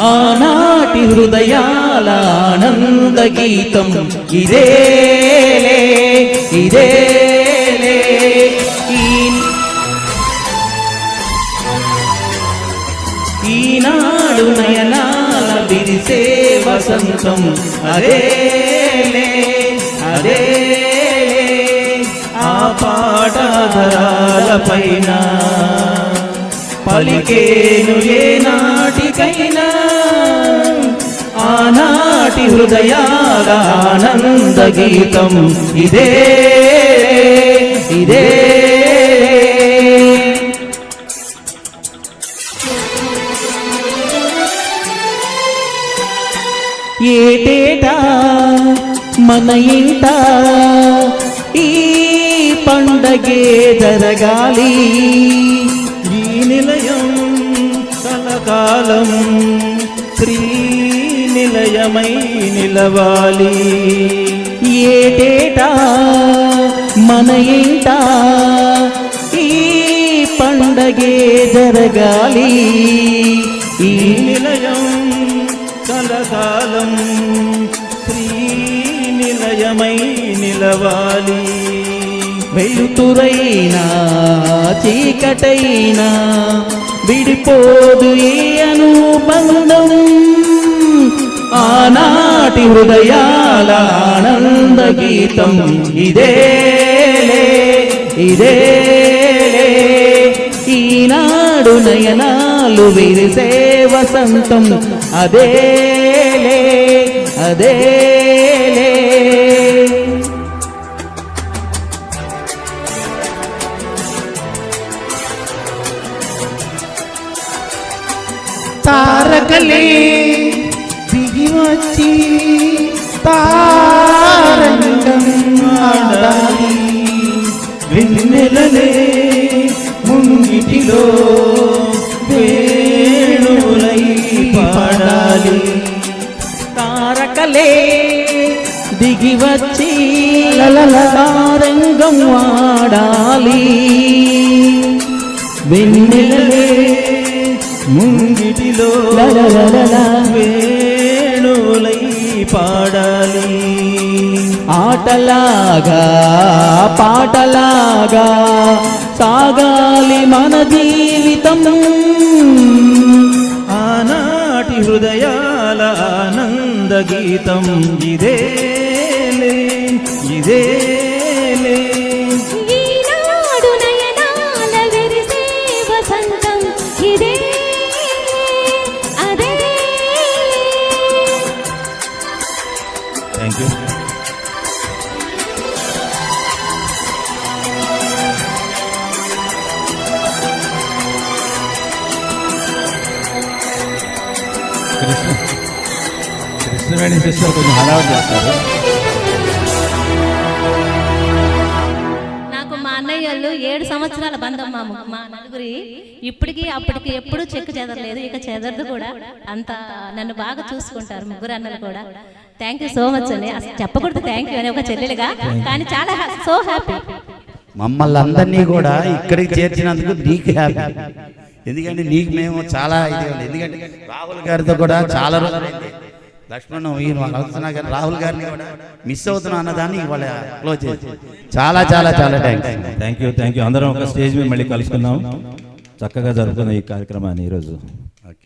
ఆనాటి హృదయాల ఆనంద గీతం ఇదేలే ఇదేలే. ఈనాడు నయనాల విరిసే వసంతం అదేలే అదేలే. ఆ పాటధరాల పైన పలికేను ఏ నాటికైనా ఆనాటి హృదయాల ఆనంద గీతం ఇదే ఇదే. ఏటేటా మన ఇంట ఈ పండగే జరగాలి, ఈ నిలయం కలకాలం శ్రీ నిలయమై నిలవాలి. ఏటేటా మన ఇంట ఈ పండగే జరగాలి, ఈ నిలయం కలకాలం శ్రీ నిలయమై నిలవాలి. వెలుతురైనా చీకటైనా విడిపోదు ఈ అనుబంధం, ఆనాటి హృదయాల ఆనంద గీతం ఇదేలే ఇదేలే. ఈనాడు నయనాలు విరిసే వసంతం అదేలే అదేలే. తారకలే దిగి వచ్చి తారంగం ఆడాలి, వెన్నెలలే ముంగిటిలో వేణులై పాడాలి. తారకలే దిగి వచ్చి తారంగం ఆడాలి, వెన్నెలలే ముంగిటిలో వేణులై పాడాలి. ఆటలాగా పాటలాగా సాగాలి మన జీవితం, ఆనాటి హృదయాల ఆనంద గీతం ఇదేలే ఇదేలే. ఈనాడు నయనాల విరిసే వసంతం ఇదే అదే. Thank you. కృష్ణవేణి సిస్టర్ కొంచెం హడావుడి చేస్తారు. నాకు మా అన్నయ్యలు 7 సంవత్సరాల బంధం మా నలుగురి, ఇప్పటికి అప్పటికి ఎప్పుడు చెక్కు చెదరలేదు, ఇక చెదరదు కూడా. అంత నన్ను బాగా చూసుకుంటారు ముగ్గురు అన్నలు కూడా. థ్యాంక్ యూ సో మచ్ అండి. అసలు చెప్పకూడదు థ్యాంక్ యూ అని ఒక చెల్లెలుగా, కానీ చాలా సో హ్యాపీ. మమ్మల్ని అందరినీ కూడా ఇక్కడికి చేర్చినందుకు నీకు హ్యాపీ, ఎందుకంటే నీకు మేము చాలా ఇది ఉంది. ఎందుకంటే రాహుల్ గారితో కూడా చాలా రోజులైంది, లక్ష్మణ్ అవుతున్నా కానీ రాహుల్ గారిని కూడా మిస్ అవుతున్నా అన్నదాన్ని ఇవాళ క్లోజ్ చేసి చాలా చాలా చాలా థ్యాంక్స్. Thank you. అందరం ఒక స్టేజ్ మీద మళ్ళీ కలుసుకుందాం. చక్కగా జరుగుతున్న ఈ కార్యక్రమాన్ని ఈరోజు. ఓకే.